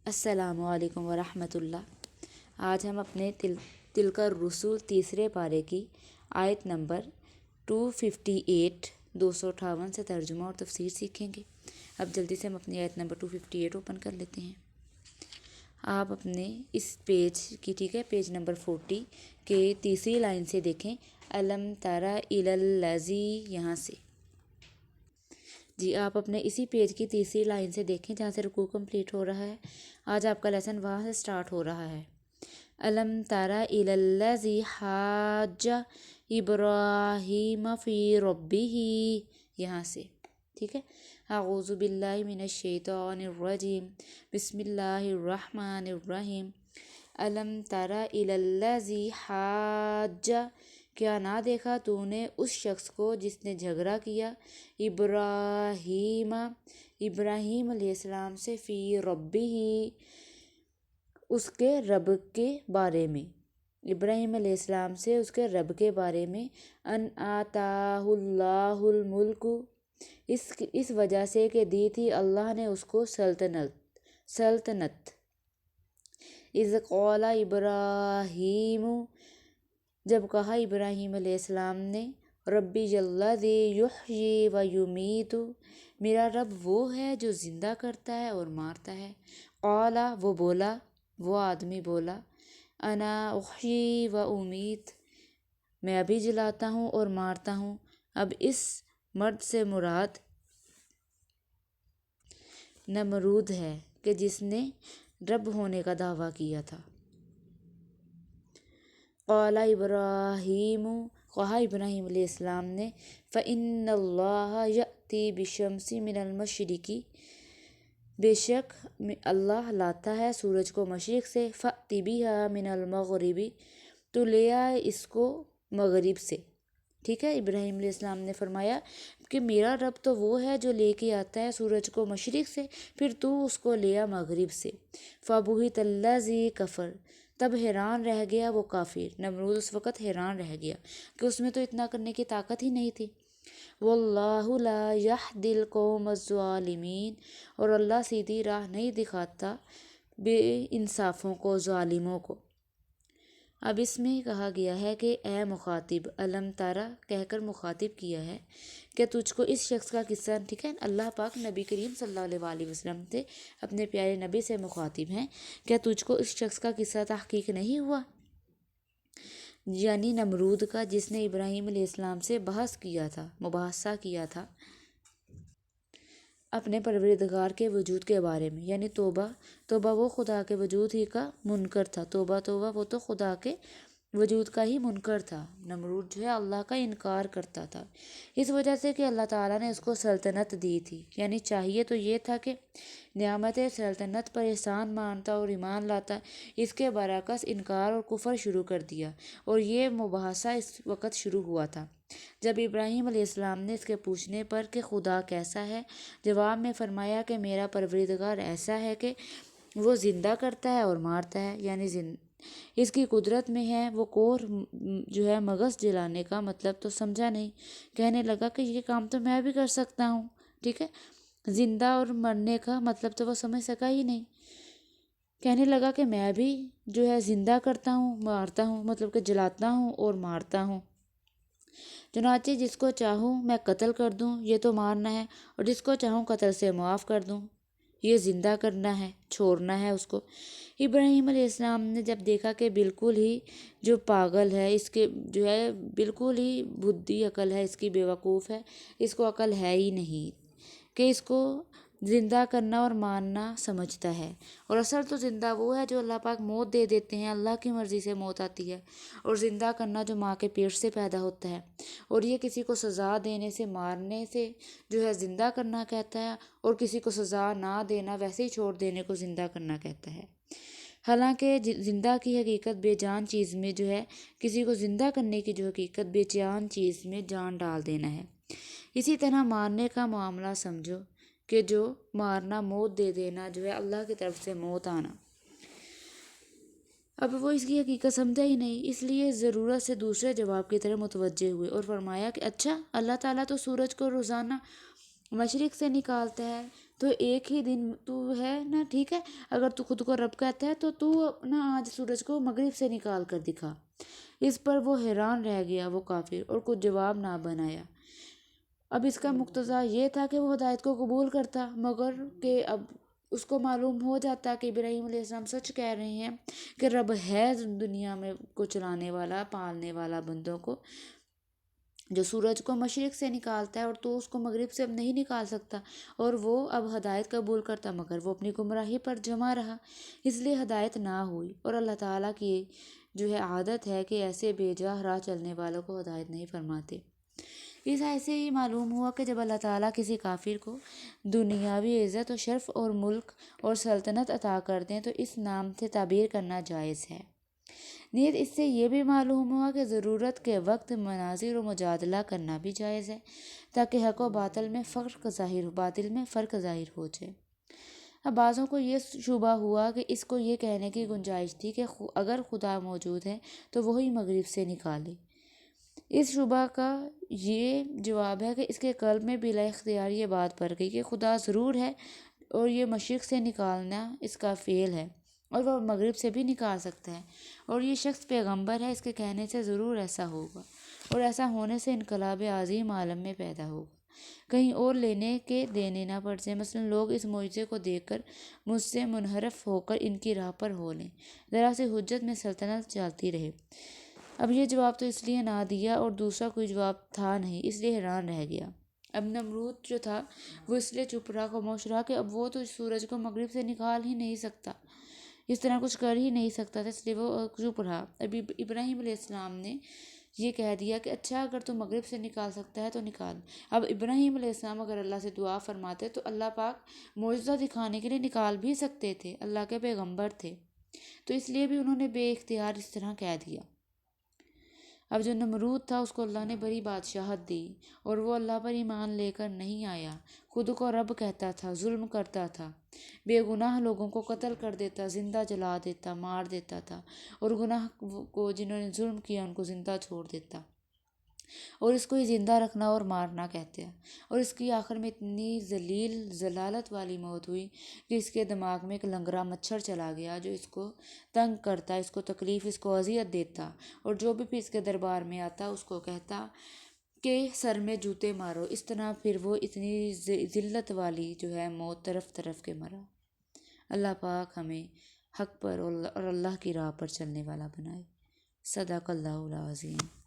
السلام علیکم ورحمۃ اللہ۔ آج ہم اپنے تلک الرسول تیسرے پارے کی آیت نمبر 258 258 سے ترجمہ اور تفسیر سیکھیں گے۔ اب جلدی سے ہم اپنی آیت نمبر 258 اوپن کر لیتے ہیں۔ آپ اپنے اس پیج کی پیج نمبر 40 کے تیسری لائن سے دیکھیں، الم تر الی الذی، یہاں سے جی آپ اپنے اسی پیج کی تیسری لائن سے دیکھیں جہاں سے رکوع کمپلیٹ ہو رہا ہے۔ آج آپ کا لیسن وہاں سے سٹارٹ ہو رہا ہے۔ الم تر الی الذی حاج ابراہیم فی ربہ، یہاں سے ٹھیک ہے۔ اعوذ باللہ من الشیطان الرجیم، بسم اللہ الرحمن الرحیم۔ الم تر الی الذی حاج، کیا نہ دیکھا تو نے اس شخص کو جس نے جھگڑا کیا ابراہیم علیہ السلام سے، فی ربہ، اس کے رب کے بارے میں، ابراہیم علیہ السلام سے اس کے رب کے بارے میں، ان آتاہ اللہ الملک، اس وجہ سے کہ دی تھی اللہ نے اس کو سلطنت۔ اذ قال ابراہیم، جب کہا ابراہیم علیہ السلام نے، ربی الذی یحیی و یمیت، میرا رب وہ ہے جو زندہ کرتا ہے اور مارتا ہے۔ قال، وہ بولا، وہ آدمی بولا، انا احیی و امیت، میں ابھی جلاتا ہوں اور مارتا ہوں۔ اب اس مرد سے مراد نمرود ہے کہ جس نے رب ہونے کا دعویٰ کیا تھا۔ قال ابراہیم، کہا ابراہیم علیہ السلام نے، فإن اللہ یأتی بالشمس من المشرق، بے شک اللہ لاتا ہے سورج کو مشرق سے، فأتی بہا من المغرب، تو لے آئے اس کو مغرب سے۔ ٹھیک ہے، ابراہیم علیہ السلام نے فرمایا کہ میرا رب تو وہ ہے جو لے کے آتا ہے سورج کو مشرق سے، پھر تو اس کو لے آ مغرب سے۔ فبہت الذی کفر، تب حیران رہ گیا وہ کافر، نمرود اس وقت حیران رہ گیا کہ اس میں تو اتنا کرنے کی طاقت ہی نہیں تھی۔ واللہ لا یہدی القوم الظالمین، اور اللہ سیدھی راہ نہیں دکھاتا بے انصافوں کو، ظالموں کو۔ اب اس میں کہا گیا ہے کہ اے مخاطب، الم تارا کہہ کر مخاطب کیا ہے کہ تجھ کو اس شخص کا قصہ، ٹھیک ہے، اللہ پاک نبی کریم صلی اللہ علیہ وآلہ وسلم سے، اپنے پیارے نبی سے مخاطب ہیں، کیا تجھ کو اس شخص کا قصہ تحقیق نہیں ہوا، یعنی نمرود کا، جس نے ابراہیم علیہ السلام سے بحث کیا تھا، مباحثہ کیا تھا اپنے پروردگار کے وجود کے بارے میں، یعنی توبہ وہ خدا کے وجود ہی کا منکر تھا، توبہ وہ تو خدا کے وجود کا ہی منکر تھا۔ نمرود جو ہے اللہ کا انکار کرتا تھا، اس وجہ سے کہ اللہ تعالیٰ نے اس کو سلطنت دی تھی، یعنی چاہیے تو یہ تھا کہ نعمت سلطنت پر احسان مانتا اور ایمان لاتا، اس کے برعکس انکار اور کفر شروع کر دیا، اور یہ مباحثہ اس وقت شروع ہوا تھا جب ابراہیم علیہ السلام نے اس کے پوچھنے پر کہ خدا کیسا ہے، جواب میں فرمایا کہ میرا پروردگار ایسا ہے کہ وہ زندہ کرتا ہے اور مارتا ہے، یعنی اس کی قدرت میں ہے۔ وہ کوہ جو ہے مغز جلانے کا مطلب تو سمجھا نہیں، کہنے لگا کہ یہ کام تو میں بھی کر سکتا ہوں، ٹھیک ہے، زندہ اور مرنے کا مطلب تو وہ سمجھ سکا ہی نہیں، کہنے لگا کہ میں بھی جو ہے زندہ کرتا ہوں، مارتا ہوں، مطلب کہ جلاتا ہوں اور مارتا ہوں، چنانچہ جس کو چاہوں میں قتل کر دوں، یہ تو مارنا ہے، اور جس کو چاہوں قتل سے معاف کر دوں، یہ زندہ کرنا ہے، چھوڑنا ہے اس کو۔ ابراہیم علیہ السلام نے جب دیکھا کہ بالکل ہی جو پاگل ہے، اس کے جو ہے بالکل ہی بھدی عقل ہے، اس کی بیوقوف ہے، اس کو عقل ہے ہی نہیں کہ اس کو زندہ کرنا اور مارنا سمجھتا ہے، اور اصل تو زندہ وہ ہے جو اللہ پاک موت دے دیتے ہیں، اللہ کی مرضی سے موت آتی ہے، اور زندہ کرنا جو ماں کے پیٹ سے پیدا ہوتا ہے، اور یہ کسی کو سزا دینے سے، مارنے سے جو ہے زندہ کرنا کہتا ہے، اور کسی کو سزا نہ دینا، ویسے ہی چھوڑ دینے کو زندہ کرنا کہتا ہے۔ حالانکہ زندہ کی حقیقت بے جان چیز میں جو ہے، کسی کو زندہ کرنے کی جو حقیقت بے جان چیز میں جان ڈال دینا ہے۔ اسی طرح مارنے کا معاملہ سمجھو کہ جو مارنا، موت دے دینا جو ہے اللہ کی طرف سے موت آنا، اب وہ اس کی حقیقت سمجھا ہی نہیں، اس لیے ضرورت سے دوسرے جواب کی طرف متوجہ ہوئے اور فرمایا کہ اچھا، اللہ تعالیٰ تو سورج کو روزانہ مشرق سے نکالتا ہے، تو ایک ہی دن تو ہے نا، ٹھیک ہے، اگر تو خود کو رب کہتا ہے تو نا آج سورج کو مغرب سے نکال کر دکھا۔ اس پر وہ حیران رہ گیا وہ کافر، اور کچھ جواب نہ بنایا۔ اب اس کا مقتضا یہ تھا کہ وہ ہدایت کو قبول کرتا، مگر کہ اب اس کو معلوم ہو جاتا کہ ابراہیم علیہ السلام سچ کہہ رہے ہیں کہ رب ہے دنیا میں کو چلانے والا، پالنے والا بندوں کو، جو سورج کو مشرق سے نکالتا ہے، اور تو اس کو مغرب سے اب نہیں نکال سکتا، اور وہ اب ہدایت قبول کرتا، مگر وہ اپنی گمراہی پر جمع رہا، اس لیے ہدایت نہ ہوئی۔ اور اللہ تعالیٰ کی جو ہے عادت ہے کہ ایسے بے جا راہ چلنے والوں کو ہدایت نہیں فرماتے۔ اس ایسے ہی معلوم ہوا کہ جب اللہ تعالیٰ کسی کافر کو دنیاوی عزت و شرف اور ملک اور سلطنت عطا کر دیں تو اس نام سے تعبیر کرنا جائز ہے۔ نیز اس سے یہ بھی معلوم ہوا کہ ضرورت کے وقت مناظر و مجادلہ کرنا بھی جائز ہے، تاکہ حق و باطل میں فرق ظاہر ہو جائے۔ اب بعضوں کو یہ شبہ ہوا کہ اس کو یہ کہنے کی گنجائش تھی کہ اگر خدا موجود ہے تو وہی مغرب سے نکالے۔ اس شبہ کا یہ جواب ہے کہ اس کے قلب میں بلا اختیار یہ بات پڑ گئی کہ خدا ضرور ہے، اور یہ مشرق سے نکالنا اس کا فعل ہے، اور وہ مغرب سے بھی نکال سکتا ہے، اور یہ شخص پیغمبر ہے، اس کے کہنے سے ضرور ایسا ہوگا، اور ایسا ہونے سے انقلاب عظیم عالم میں پیدا ہوگا، کہیں اور لینے کے دینے نہ پڑ جائے۔ مثلا لوگ اس معجزے کو دیکھ کر مجھ سے منحرف ہو کر ان کی راہ پر ہو لیں، ذرا سی حجت میں سلطنت چلتی رہے۔ اب یہ جواب تو اس لیے نہ دیا، اور دوسرا کوئی جواب تھا نہیں، اس لیے حیران رہ گیا۔ اب نمرود جو تھا وہ اس لیے چپ رہا، خاموش رہا کہ اب وہ تو سورج کو مغرب سے نکال ہی نہیں سکتا، اس طرح کچھ کر ہی نہیں سکتا تھا، اس لیے وہ چپ رہا۔ ابھی ابراہیم علیہ السلام نے یہ کہہ دیا کہ اچھا اگر تو مغرب سے نکال سکتا ہے تو نکال۔ اب ابراہیم علیہ السلام اگر اللہ سے دعا فرماتے تو اللہ پاک معجزہ دکھانے کے لیے نکال بھی سکتے تھے، اللہ کے پیغمبر تھے، تو اس لیے بھی انہوں نے بے اختیار اس طرح کہہ دیا۔ اب جو نمرود تھا اس کو اللہ نے بڑی بادشاہت دی، اور وہ اللہ پر ایمان لے کر نہیں آیا، خود کو رب کہتا تھا، ظلم کرتا تھا، بے گناہ لوگوں کو قتل کر دیتا، زندہ جلا دیتا، مار دیتا تھا، اور گناہ کو جنہوں نے ظلم کیا ان کو زندہ چھوڑ دیتا، اور اس کو ہی زندہ رکھنا اور مارنا کہتے ہیں۔ اور اس کی آخر میں اتنی ذلیل ذلالت والی موت ہوئی کہ اس کے دماغ میں ایک لنگڑا مچھر چلا گیا جو اس کو تنگ کرتا، اس کو تکلیف، اس کو اذیت دیتا، اور جو بھی اس کے دربار میں آتا اس کو کہتا کہ سر میں جوتے مارو۔ اس طرح پھر وہ اتنی ذلت والی جو ہے موت طرف طرف کے مرا۔ اللہ پاک ہمیں حق پر اور اللہ کی راہ پر چلنے والا بنائے۔ صدق اللہ العظیم۔